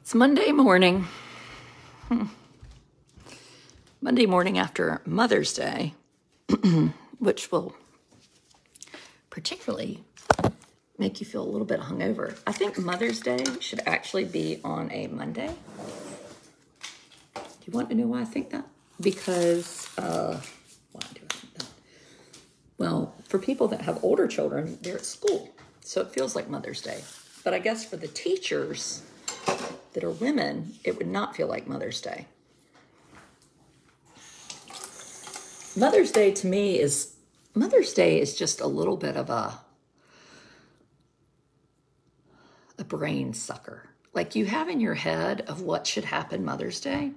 It's Monday morning. Monday morning after Mother's Day, which will particularly make you feel a little bit hungover. I think Mother's Day should actually be on a Monday. Do you want to know why I think that? Because, why do I think that? Well, for people that have older children, they're at school, so it feels like Mother's Day. But I guess for the teachers that are women, it would not feel like Mother's Day. Mother's Day to me is just a little bit of a brain sucker. Like you have in your head of what should happen Mother's Day,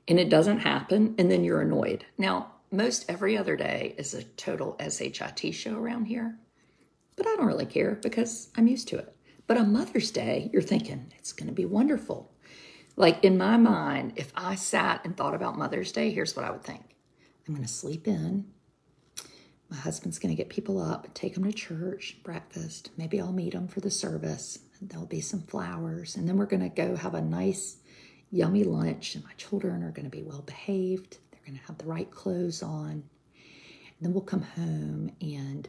and it doesn't happen, and then you're annoyed. Now, most every other day is a total SHIT show around here, but I don't really care because I'm used to it. But on Mother's Day, you're thinking, it's going to be wonderful. Like in my mind, if I sat and thought about Mother's Day, here's what I would think. I'm going to sleep in. My husband's going to get people up and take them to church, breakfast. Maybe I'll meet them for the service. And there'll be some flowers. And then we're going to go have a nice, yummy lunch. And my children are going to be well behaved. They're going to have the right clothes on. And then we'll come home and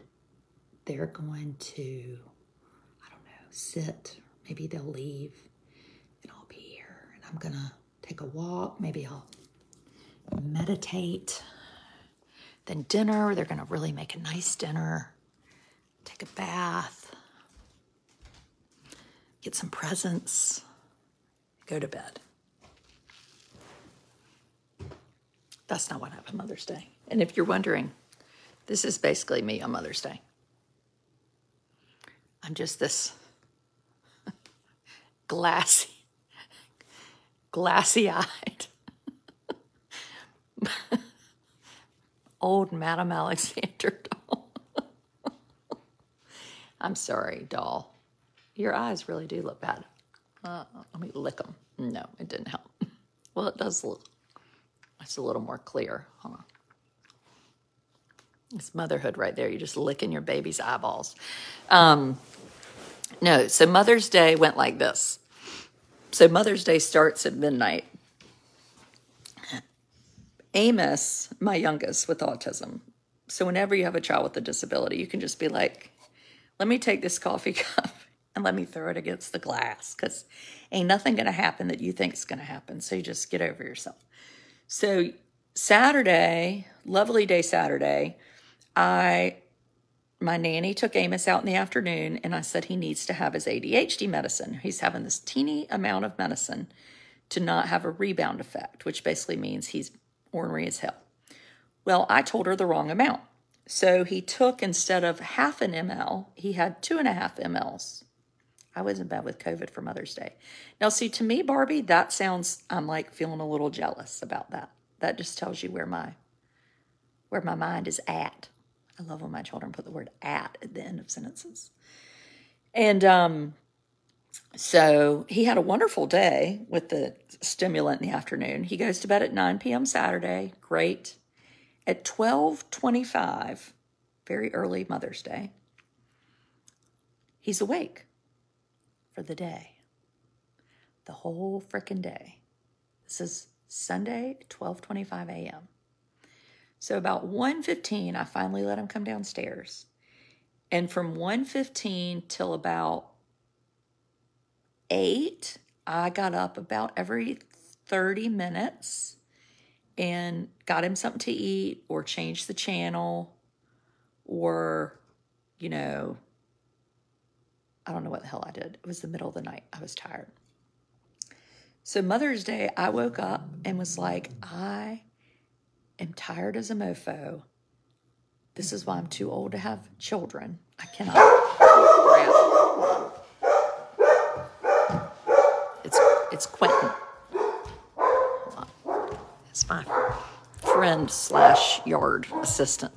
they're going to, I don't know, sit. Maybe they'll leave. And I'll be here. And I'm going to take a walk. Maybe I'll meditate. Then dinner, they're going to really make a nice dinner, take a bath, get some presents, go to bed. That's not what happened Mother's Day. And if you're wondering, this is basically me on Mother's Day. I'm just this glassy-eyed old Madame Alexander doll. I'm sorry, doll. Your eyes really do look bad. Let me lick them. No, it didn't help. Well, it does look. It's a little more clear. Hold on. It's motherhood right there. You're just licking your baby's eyeballs. No, so Mother's Day went like this. So Mother's Day starts at midnight. Amos, my youngest with autism. So whenever you have a child with a disability, you can just be like, let me take this coffee cup and let me throw it against the glass because ain't nothing going to happen that you think is going to happen. So you just get over yourself. So Saturday, lovely day Saturday, my nanny took Amos out in the afternoon and I said he needs to have his ADHD medicine. He's having this teeny amount of medicine to not have a rebound effect, which basically means he's ornery as hell. Well, I told her the wrong amount. So he took, instead of 0.5 ml, he had 2.5 mLs. I was in bed with COVID for Mother's Day. Now, see, to me, Barbie, that sounds, I'm like feeling a little jealous about that. That just tells you where my mind is at. I love when my children put the word at the end of sentences. And so he had a wonderful day with the stimulant in the afternoon. He goes to bed at 9 p.m. Saturday. Great. At 12:25, very early Mother's Day, he's awake for the day. The whole frickin' day. This is Sunday, 12:25 a.m. So about 1:15, I finally let him come downstairs. And from 1:15 till about 8, I got up about every 30 minutes and got him something to eat or changed the channel or, you know, I don't know what the hell I did. It was the middle of the night. I was tired. So Mother's Day, I woke up and was like, I am tired as a mofo. This is why I'm too old to have children. I cannot. It's Quentin. Hold on. It's my friend / yard assistant.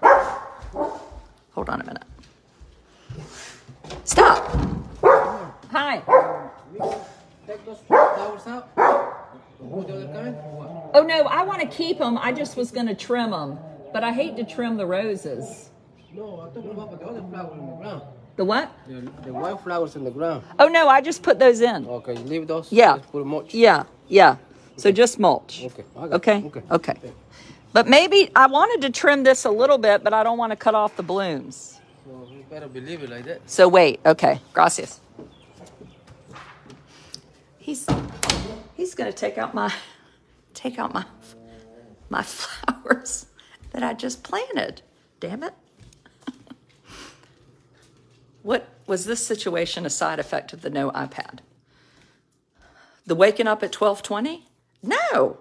Hold on a minute. Stop. Hi. Take those flowers out. Put the other kind. Oh, no, I want to keep them. I just was going to trim them. But I hate to trim the roses. No, I'm talking about the other flower in the ground. The what? The white flowers in the ground. Oh, no, I just put those in. Okay, you leave those? Yeah. Just put mulch? Yeah, yeah. So just mulch. Okay. Okay? Okay. But maybe I wanted to trim this a little bit, but I don't want to cut off the blooms. So you better believe it like that. So wait. Okay. Gracias. He's going to take out my flowers that I just planted. Damn it. What was this situation a side effect of the no iPad? The waking up at 12:20? No,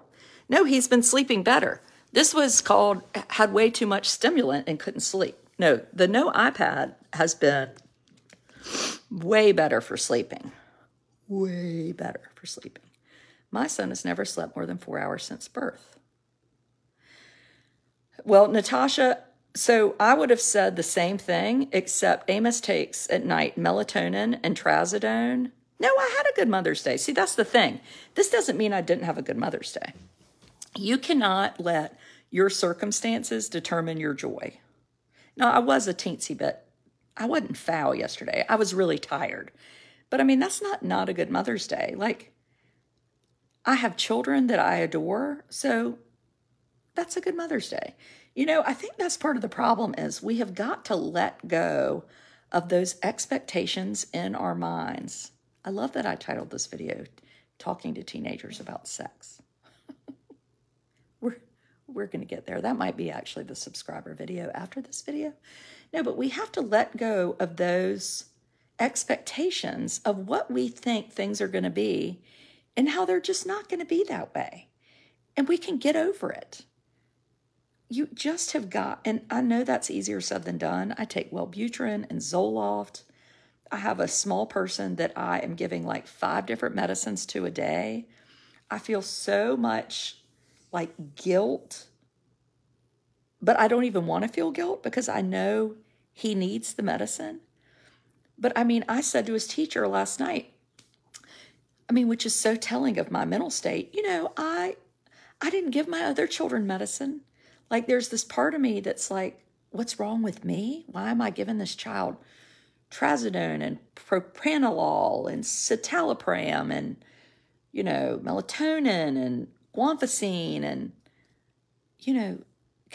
he's been sleeping better. This was called, had way too much stimulant and couldn't sleep. No, the no iPad has been way better for sleeping. Way better for sleeping. My son has never slept more than 4 hours since birth. Well, Natasha, so I would have said the same thing, except Amos takes at night melatonin and trazodone. No, I had a good Mother's Day. See, that's the thing. This doesn't mean I didn't have a good Mother's Day. You cannot let your circumstances determine your joy. Now, I was a teensy bit. I wasn't foul yesterday. I was really tired. But I mean, that's not a good Mother's Day. Like, I have children that I adore, so that's a good Mother's Day. You know, I think that's part of the problem is we have got to let go of those expectations in our minds. I love that I titled this video, Talking to Teenagers About Sex. We're going to get there. That might be actually the subscriber video after this video. No, but we have to let go of those expectations of what we think things are going to be and how they're just not going to be that way. And we can get over it. You just have got, and I know that's easier said than done. I take Wellbutrin and Zoloft. I have a small person that I am giving like 5 different medicines to a day. I feel so much like guilt, but I don't even want to feel guilt because I know he needs the medicine. But I mean, I said to his teacher last night, I mean, which is so telling of my mental state, you know, I didn't give my other children medicine. Like there's this part of me that's like, what's wrong with me? Why am I giving this child trazodone and propranolol and citalopram and, you know, melatonin and guanfacine and, you know,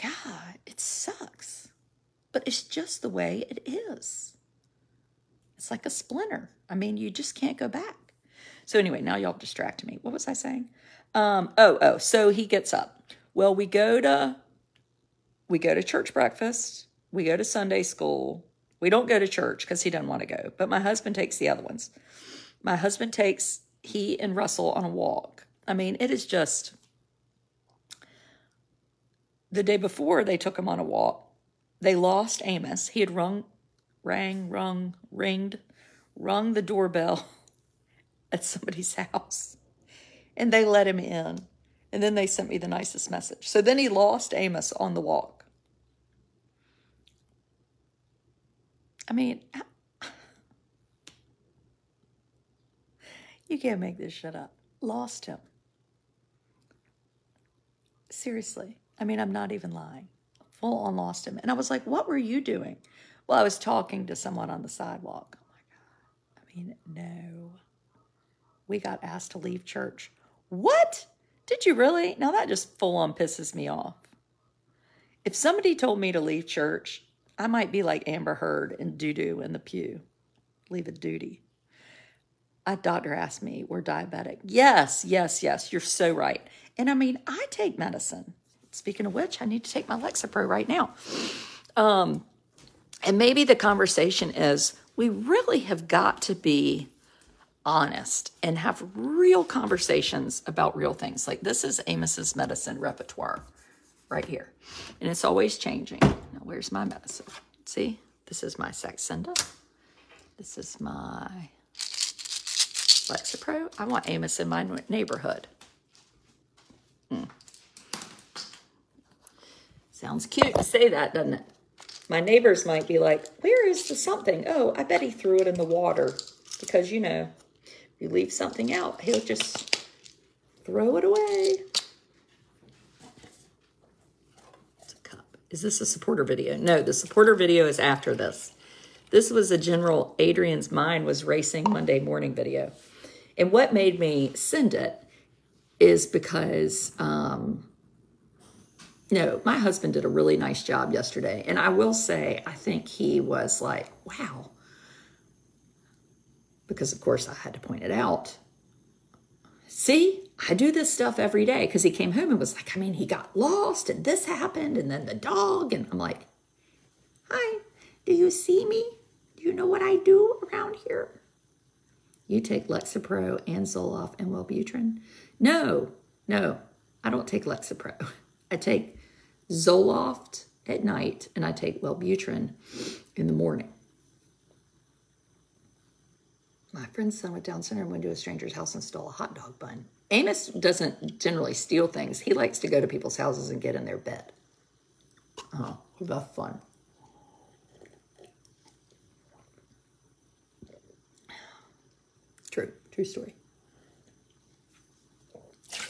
God, it sucks. But it's just the way it is. It's like a splinter. I mean, you just can't go back. So anyway, now y'all distracted me. What was I saying? So he gets up. Well, we go to church breakfast. We go to Sunday school. We don't go to church because he doesn't want to go. But my husband takes the other ones. My husband takes he and Russell on a walk. I mean, it is just... The day before they took him on a walk, they lost Amos. He had rung the doorbell at somebody's house. And they let him in. And then they sent me the nicest message. So then he lost Amos on the walk. I mean, you can't make this shit up. Lost him. Seriously. I mean, I'm not even lying. Full on lost him. And I was like, what were you doing? Well, I was talking to someone on the sidewalk. Oh my God. I mean, no. We got asked to leave church. What? Did you really? Now that just full on pisses me off. If somebody told me to leave church, I might be like Amber Heard and doo-doo in the pew. Leave a duty. A doctor asked me, we're diabetic. Yes. You're so right. And I mean, I take medicine. Speaking of which, I need to take my Lexapro right now. And maybe the conversation is we really have got to be honest and have real conversations about real things. Like this is Amos's medicine repertoire right here. And it's always changing. Now, where's my medicine? See, this is my Saxenda. This is my Lexapro. I want Amos in my neighborhood. Sounds cute to say that, doesn't it? My neighbors might be like, where is the something? Oh, I bet he threw it in the water. Because, you know, if you leave something out, he'll just throw it away. It's a cup. Is this a supporter video? No, the supporter video is after this. This was a general Adrian's mind was racing Monday morning video. And what made me send it is because, no, my husband did a really nice job yesterday. And I will say, I think he was like, wow. Because, of course, I had to point it out. See, I do this stuff every day. Because he came home and was like, I mean, he got lost and this happened and then the dog. And I'm like, hi, do you see me? Do you know what I do around here? You take Lexapro and Zoloft and Wellbutrin? No, I don't take Lexapro. I take Zoloft at night and I take Wellbutrin in the morning. My friend's son went down center and went to a stranger's house and stole a hot dog bun. Amos doesn't generally steal things. He likes to go to people's houses and get in their bed. Oh, that's fun. True story.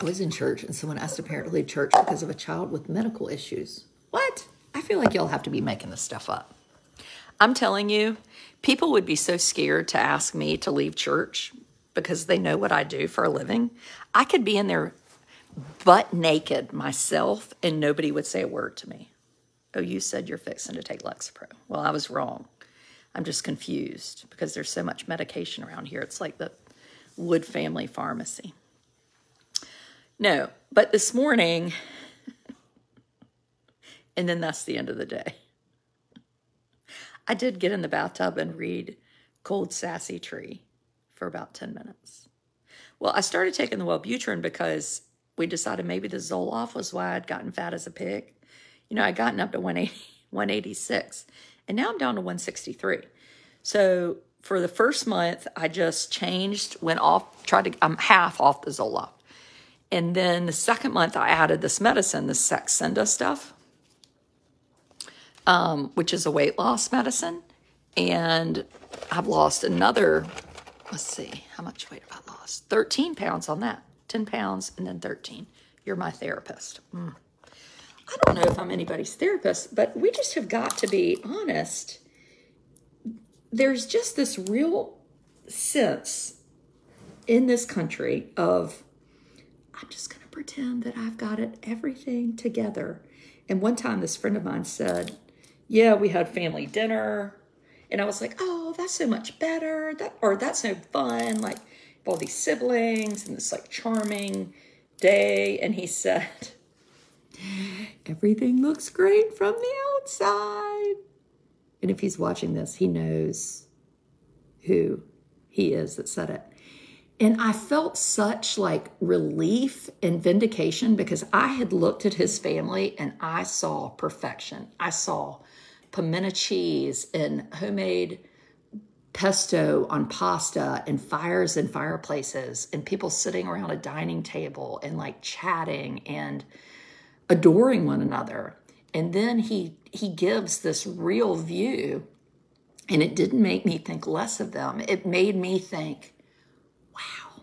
I was in church and someone asked a parent to leave church because of a child with medical issues. What? I feel like y'all have to be making this stuff up. I'm telling you, people would be so scared to ask me to leave church because they know what I do for a living. I could be in there butt naked myself and nobody would say a word to me. Oh, you said you're fixing to take Lexapro. Well, I was wrong. I'm just confused because there's so much medication around here. It's like the Wood Family Pharmacy. No, but this morning, and then that's the end of the day. I did get in the bathtub and read Cold Sassy Tree for about 10 minutes. Well, I started taking the Wellbutrin because we decided maybe the Zoloft was why I'd gotten fat as a pig. You know, I'd gotten up to 180, 186, and now I'm down to 163. So for the first month, I just changed, went off, I'm half off the Zoloft. And then the second month, I added this medicine, this Saxenda stuff, which is a weight loss medicine. And I've lost another, let's see, how much weight have I lost? 13 pounds on that. 10 pounds and then 13. You're my therapist. I don't know if I'm anybody's therapist, but we just have got to be honest. There's just this real sense in this country of, I'm just going to pretend that I've got it everything together. And one time this friend of mine said, yeah, we had family dinner. And I was like, oh, that's so much better. That's so fun. Like all these siblings and this like charming day. And he said, everything looks great from the outside. And if he's watching this, he knows who he is that said it. And I felt such like relief and vindication because I had looked at his family and I saw perfection. I saw pimento cheese and homemade pesto on pasta and fires and fireplaces and people sitting around a dining table and like chatting and adoring one another. And then he gives this real view, and it didn't make me think less of them. It made me think, wow,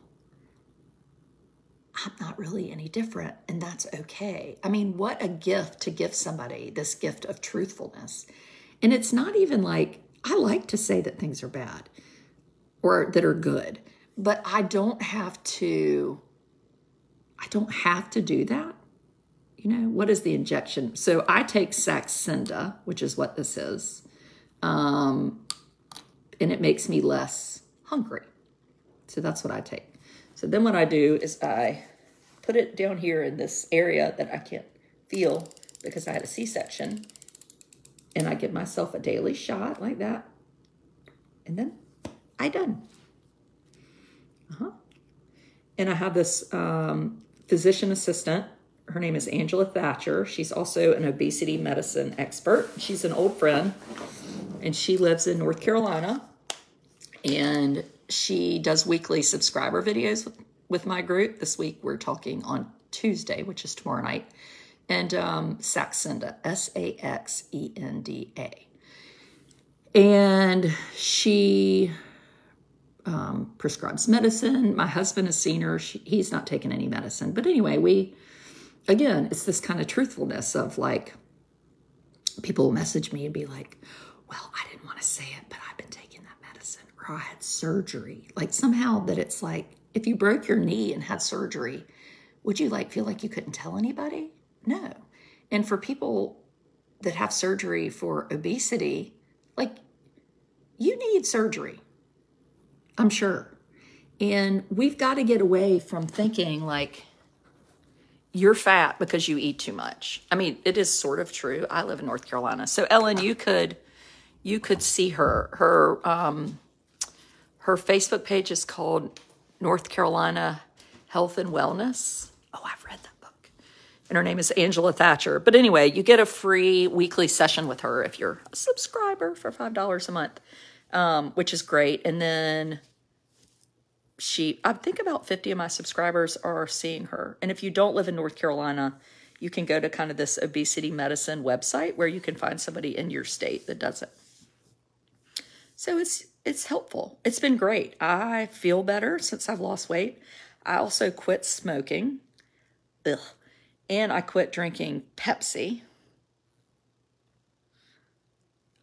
I'm not really any different, and that's okay. I mean, what a gift to give somebody, this gift of truthfulness. And it's not even like, I like to say that things are bad or that are good, but I don't have to do that. You know, what is the injection? So I take Saxenda, which is what this is, and it makes me less hungry. So that's what I take. So then what I do is I put it down here in this area that I can't feel because I had a C-section, and I give myself a daily shot like that, and then I done. And I have this physician assistant. Her name is Angela Thatcher. She's also an obesity medicine expert. She's an old friend, and she lives in North Carolina, and she does weekly subscriber videos with my group. This week we're talking on Tuesday, which is tomorrow night, and Saxenda, S-A-X-E-N-D-A. And she prescribes medicine. My husband has seen her. He's not taken any medicine. But anyway, again, it's this kind of truthfulness of like, people will message me and be like, well, I didn't want to say it, but I've been taking that medicine, or I had surgery. Like somehow that it's like, if you broke your knee and had surgery, would you like feel like you couldn't tell anybody? No. And for people that have surgery for obesity, like you need surgery, I'm sure. And we've got to get away from thinking like you're fat because you eat too much. I mean, it is sort of true. I live in North Carolina. So Ellen, you could see her. Her Facebook page is called North Carolina Health and Wellness. Oh, I've read that book. And her name is Angela Thatcher. But anyway, you get a free weekly session with her if you're a subscriber for $5 a month, which is great. And then I think about 50 of my subscribers are seeing her. And if you don't live in North Carolina, you can go to kind of this obesity medicine website where you can find somebody in your state that does it. So it's helpful. It's been great. I feel better since I've lost weight. I also quit smoking. Ugh. And I quit drinking Pepsi.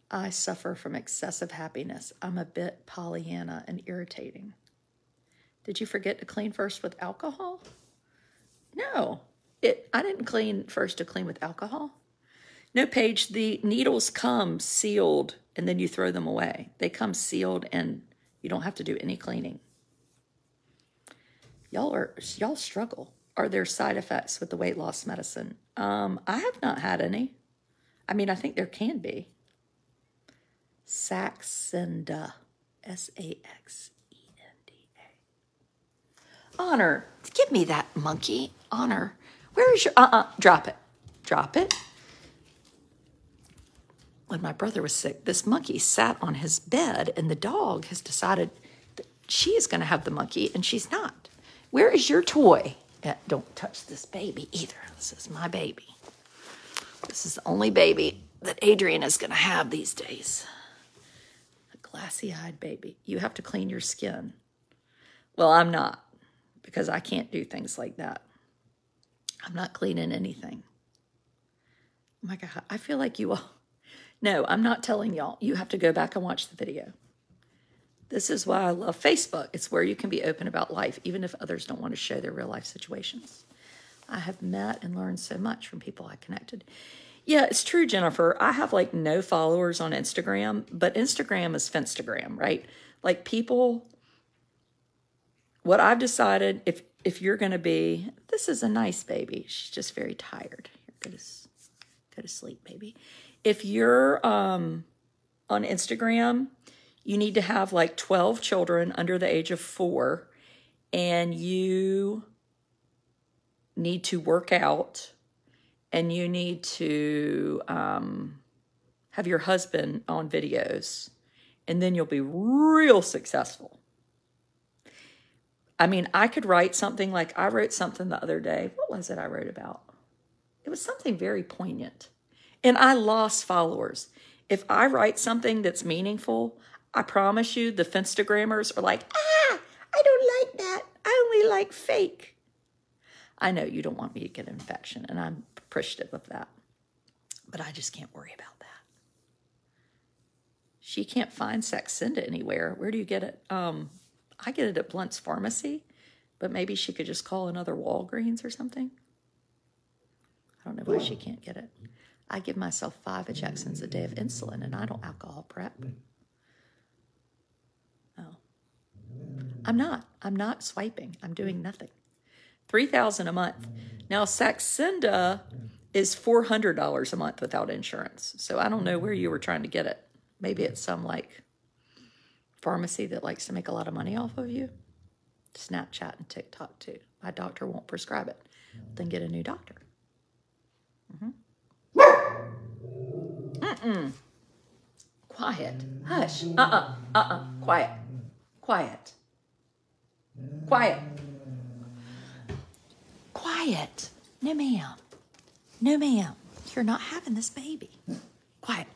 I suffer from excessive happiness. I'm a bit Pollyanna and irritating. Did you forget to clean first with alcohol? No. I didn't clean first to clean with alcohol. No, Paige, the needles come sealed and then you throw them away. They come sealed and you don't have to do any cleaning. Y'all struggle. Are there side effects with the weight loss medicine? I have not had any. I mean, I think there can be. Saxenda, Saxenda. Honor, give me that monkey. Honor, where is your, drop it. Drop it. When my brother was sick, this monkey sat on his bed and the dog has decided that she is going to have the monkey and she's not. Where is your toy? Don't touch this baby either. This is my baby. This is the only baby that Adrian is going to have these days. A glassy-eyed baby. You have to clean your skin. Well, I'm not, because I can't do things like that. I'm not cleaning anything. Oh my God, I feel like you all... No, I'm not telling y'all. You have to go back and watch the video. This is why I love Facebook. It's where you can be open about life, even if others don't want to show their real life situations. I have met and learned so much from people I connected. Yeah, it's true, Jennifer. I have like no followers on Instagram, but Instagram is Finstagram, right? Like people, what I've decided, if you're going to be, this is a nice baby. She's just very tired. Here, go to sleep, baby. If you're on Instagram, you need to have like 12 children under the age of 4, and you need to work out, and you need to have your husband on videos, and then you'll be real successful. I mean, I could write something like, I wrote something the other day. What was it I wrote about? It was something very poignant. And I lost followers. If I write something that's meaningful, I promise you the Finstagrammers are like, I don't like that. I only like fake. I know you don't want me to get an infection, and I'm appreciative of that. But I just can't worry about that. She can't find Saxenda anywhere. Where do you get it? I get it at Blunt's Pharmacy, but maybe she could just call another Walgreens or something. I don't know why she can't get it. I give myself 5 injections a day of insulin, and I don't alcohol prep. Oh. I'm not swiping. I'm doing nothing. $3,000 a month. Now, Saxenda is $400 a month without insurance. So I don't know where you were trying to get it. Maybe it's some like pharmacy that likes to make a lot of money off of you. Snapchat and TikTok too. My doctor won't prescribe it. Then get a new doctor. Quiet. Hush. Quiet. Quiet. Quiet. Quiet. No, ma'am. No, ma'am. You're not having this baby. Quiet.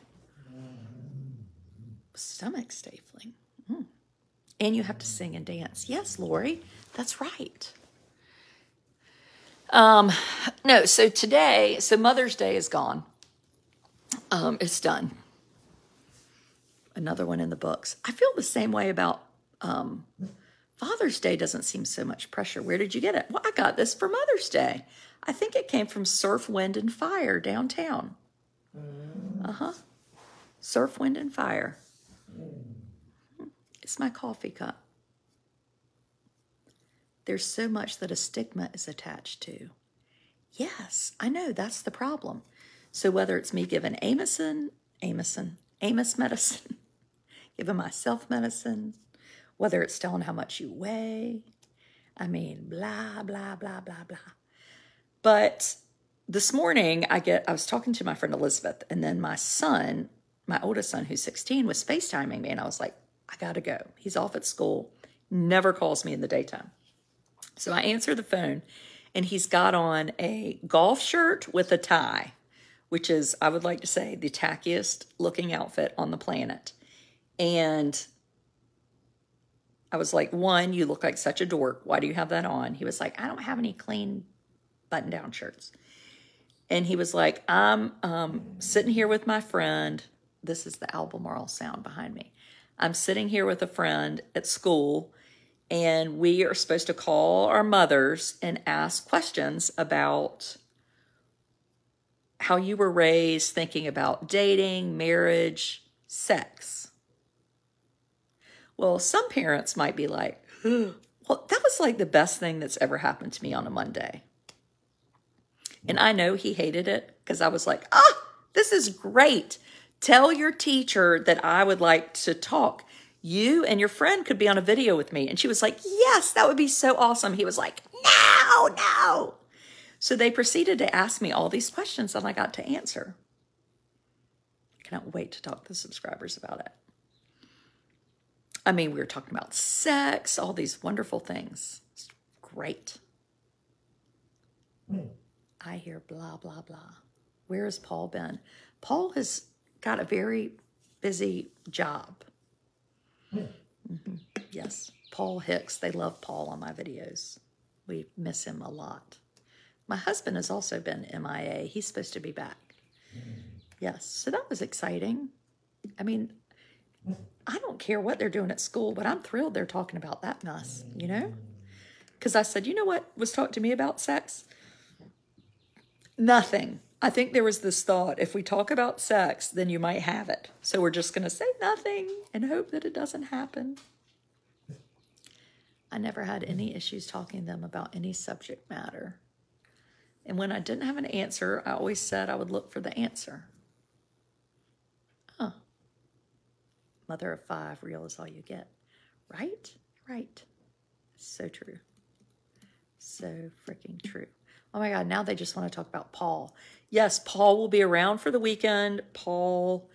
Stomach stifling. And you have to sing and dance. Yes, Lori, that's right. No, so Mother's Day is gone. It's done. Another one in the books. I feel the same way about Father's Day. Doesn't seem so much pressure. Where did you get it? Well, I got this for Mother's Day. I think it came from Surf, Wind, and Fire downtown. Surf, Wind, and Fire. It's my coffee cup. There's so much that a stigma is attached to. Yes, I know, that's the problem. So whether it's me giving Amos medicine, giving myself medicine, whether it's telling how much you weigh, I mean, blah, blah, blah, blah, blah. But this morning, I was talking to my friend Elizabeth, and then my son, my oldest son, who's 16, was FaceTiming me, and I was like, I gotta go. He's off at school, never calls me in the daytime. So I answer the phone, and he's got on a golf shirt with a tie, which is, I would like to say, the tackiest looking outfit on the planet. And I was like, one, you look like such a dork. Why do you have that on? He was like, I don't have any clean button-down shirts. And he was like, I'm sitting here with my friend. This is the Albemarle sound behind me. I'm sitting here with a friend at school, and we are supposed to call our mothers and ask questions about how you were raised, thinking about dating, marriage, sex. Well, some parents might be like, well, that was like the best thing that's ever happened to me on a Monday. And I know he hated it because I was like, this is great. Tell your teacher that I would like to talk. You and your friend could be on a video with me. And she was like, yes, that would be so awesome. He was like, no. So they proceeded to ask me all these questions and I got to answer. I cannot wait to talk to the subscribers about it. I mean, we were talking about sex, all these wonderful things. It's great. I hear blah, blah, blah. Where has Paul been? Paul has got a very busy job. Yes, Paul Hicks. They love Paul on my videos. We miss him a lot. My husband has also been MIA. He's supposed to be back. Yes, so that was exciting. I mean, I don't care what they're doing at school, but I'm thrilled they're talking about that mess, you know? Because I said, you know what was taught to me about sex? Nothing. I think there was this thought, if we talk about sex, then you might have it. So we're just going to say nothing and hope that it doesn't happen. I never had any issues talking to them about any subject matter. And when I didn't have an answer, I always said I would look for the answer. Mother of 5, real is all you get. Right? Right. So true. So freaking true. Oh my God, now they just want to talk about Paul. Yes, Paul will be around for the weekend. Paul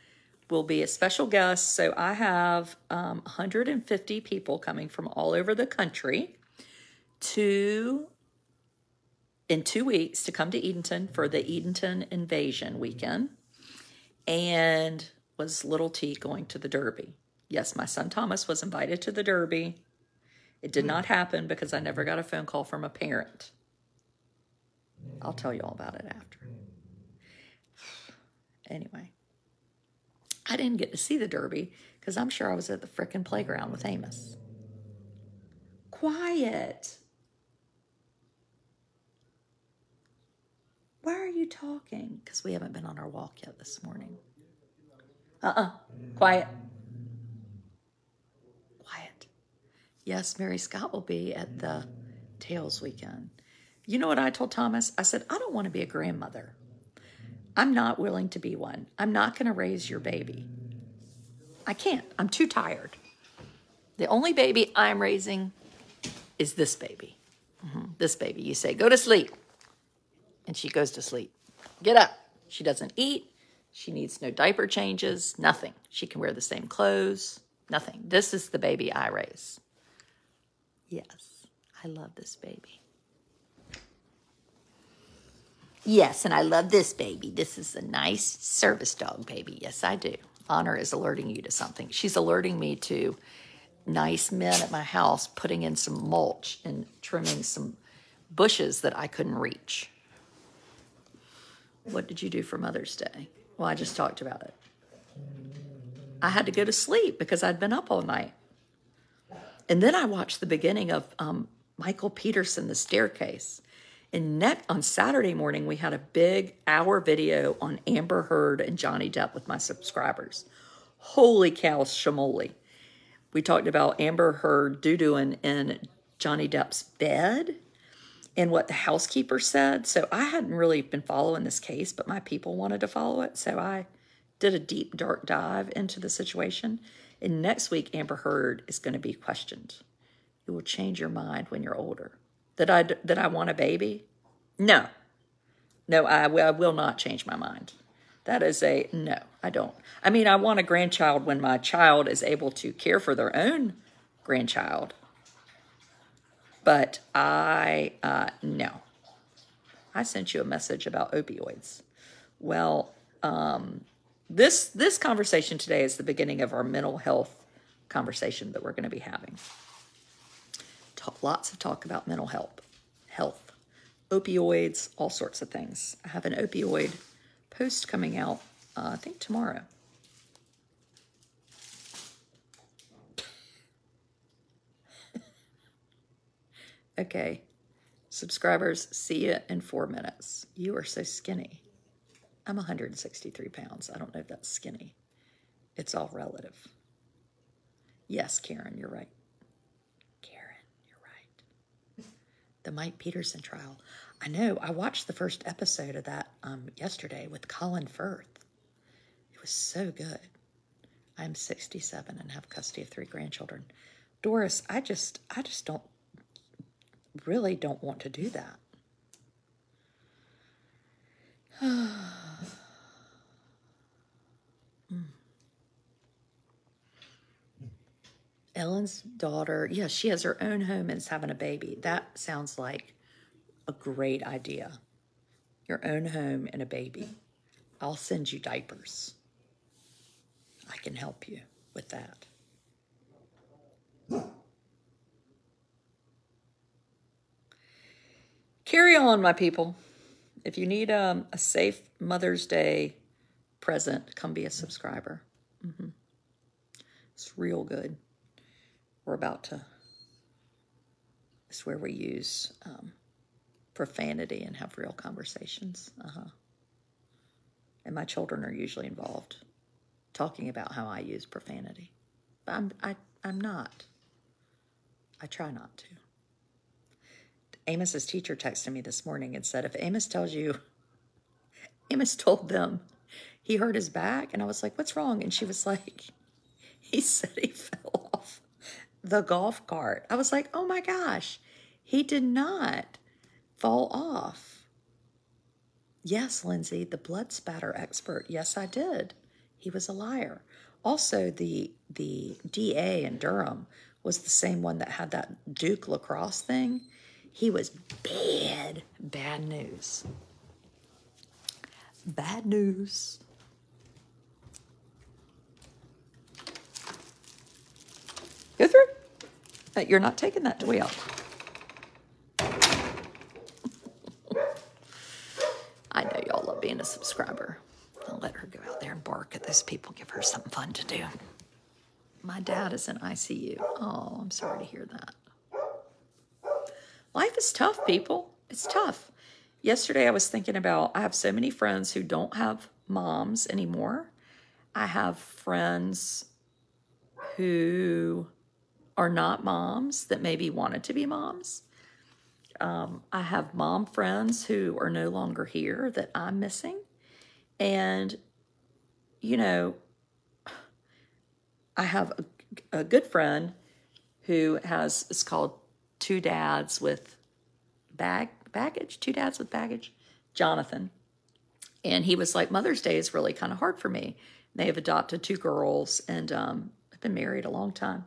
will be a special guest. So I have 150 people coming from all over the country in 2 weeks to come to Edenton for the Edenton Invasion weekend. And was little T going to the Derby. Yes, my son Thomas was invited to the Derby. It did not happen because I never got a phone call from a parent. I'll tell you all about it after. Anyway, I didn't get to see the Derby because I'm sure I was at the frickin' playground with Amos. Quiet. Why are you talking? Because we haven't been on our walk yet this morning. Quiet. Quiet. Yes, Mary Scott will be at the Tails weekend. You know what I told Thomas? I said, I don't want to be a grandmother. I'm not willing to be one. I'm not going to raise your baby. I can't. I'm too tired. The only baby I'm raising is this baby. This baby. You say, go to sleep. And she goes to sleep. Get up. She doesn't eat. She needs no diaper changes. Nothing. She can wear the same clothes. Nothing. This is the baby I raise. Yes. I love this baby. Yes, and I love this baby. This is a nice service dog baby. Yes, I do. Honor is alerting you to something. She's alerting me to nice men at my house putting in some mulch and trimming some bushes that I couldn't reach. What did you do for Mother's Day? Well, I just talked about it. I had to go to sleep because I'd been up all night. And then I watched the beginning of Michael Peterson, The Staircase. And on Saturday morning, we had a big hour video on Amber Heard and Johnny Depp with my subscribers. Holy cow, shamoli. We talked about Amber Heard doo-dooing in Johnny Depp's bed and what the housekeeper said. So I hadn't really been following this case, but my people wanted to follow it. So I did a deep, dark dive into the situation. And next week, Amber Heard is going to be questioned. You will change your mind when you're older. That I want a baby? No. No, I will not change my mind. That is a no, I don't. I mean, I want a grandchild when my child is able to care for their own grandchild. But no. I sent you a message about opioids. Well, this conversation today is the beginning of our mental health conversation that we're going to be having. Lots of talk about mental health, opioids, all sorts of things. I have an opioid post coming out, I think tomorrow. Okay, subscribers, see you in 4 minutes. You are so skinny. I'm 163 pounds. I don't know if that's skinny. It's all relative. Yes, Karen, you're right. The Mike Peterson trial. I know. I watched the first episode of that yesterday with Colin Firth. It was so good. I'm 67 and have custody of 3 grandchildren. Doris, I just don't want to do that. Ellen's daughter, yeah, she has her own home and is having a baby. That sounds like a great idea. Your own home and a baby. I'll send you diapers. I can help you with that. Carry on, my people. If you need a safe Mother's Day present, come be a subscriber. It's real good. We're about to, it's where we use profanity and have real conversations. And my children are usually involved, talking about how I use profanity. But I'm not. I try not to. Amos's teacher texted me this morning and said, if Amos tells you, Amos told them he hurt his back. And I was like, what's wrong? And she was like, he said he fell off the golf cart. I was like, oh my gosh, he did not fall off. Yes, Lindsay, the blood spatter expert. Yes, I did. He was a liar. Also, the DA in Durham was the same one that had that Duke lacrosse thing. He was bad news. Bad news. Go through. You're not taking that toy out. I know y'all love being a subscriber. I'll let her go out there and bark at those people. Give her something fun to do. My dad is in ICU. Oh, I'm sorry to hear that. Life is tough, people. It's tough. Yesterday I was thinking about, I have so many friends who don't have moms anymore. I have friends who are not moms that maybe wanted to be moms. I have mom friends who are no longer here that I'm missing. And, you know, I have a good friend who has, it's called Two Dads with Baggage, Two Dads with Baggage, Jonathan. And he was like, Mother's Day is really kind of hard for me. They have adopted 2 girls and have been married a long time.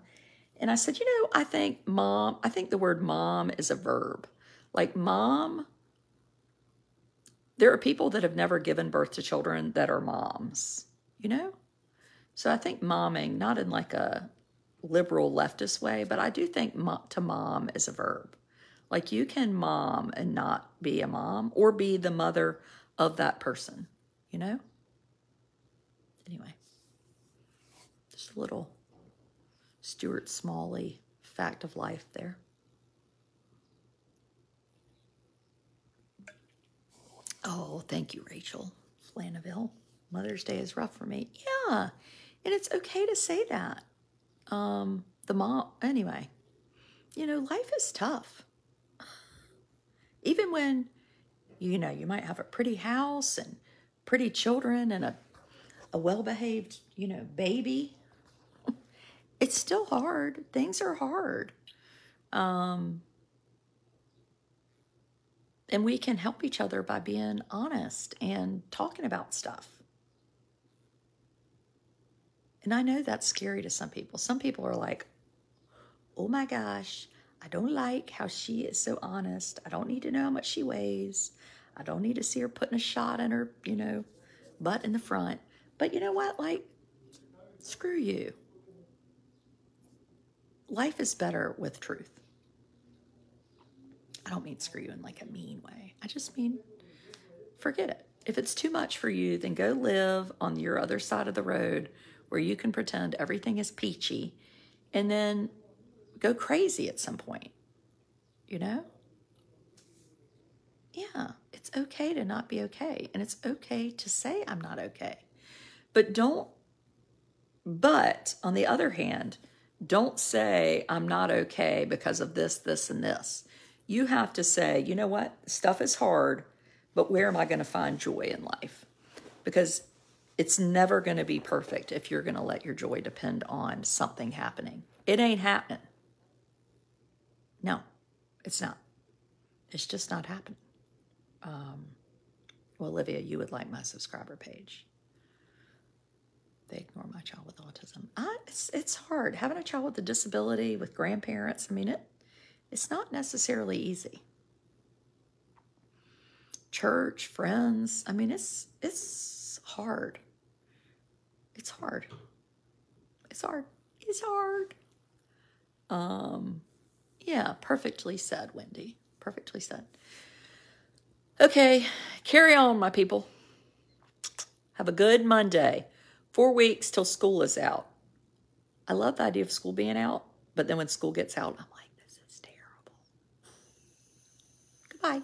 And I said, you know, I think the word mom is a verb. Like mom, there are people that have never given birth to children that are moms, you know? So I think momming, not in like a liberal leftist way, but I do think to mom is a verb. Like you can mom and not be a mom or be the mother of that person, you know? Anyway, Just a little Stuart Smalley fact of life there. Oh, thank you, Rachel Flanaville. Mother's Day is rough for me. Yeah, and it's okay to say that. The mom, anyway, you know, life is tough. Even when, you know, you might have a pretty house and pretty children and a well-behaved, you know, baby. It's still hard. Things are hard. And we can help each other by being honest and talking about stuff. And I know that's scary to some people. Some people are like, oh my gosh, I don't like how she is so honest. I don't need to know how much she weighs. I don't need to see her putting a shot in her, you know, butt in the front. But you know what? Like, screw you. Life is better with truth. I don't mean screw you in like a mean way. I just mean forget it. If it's too much for you, then go live on your other side of the road where you can pretend everything is peachy and then go crazy at some point, you know? Yeah, it's okay to not be okay. And it's okay to say I'm not okay. But on the other hand, don't say I'm not okay because of this, this, and this. You have to say, you know what? Stuff is hard, but where am I going to find joy in life? Because it's never going to be perfect if you're going to let your joy depend on something happening. It ain't happening. No, it's not. It's just not happening. Well, Olivia, you would like my subscriber page. They ignore my child with autism. It's hard. Having a child with a disability, with grandparents, I mean, it's not necessarily easy. Church, friends, I mean, it's hard. It's hard. It's hard. It's hard. Yeah, perfectly said, Wendy. Perfectly said. Okay, carry on, my people. Have a good Monday. 4 weeks till school is out. I love the idea of school being out, but then when school gets out, I'm like, this is terrible. Goodbye.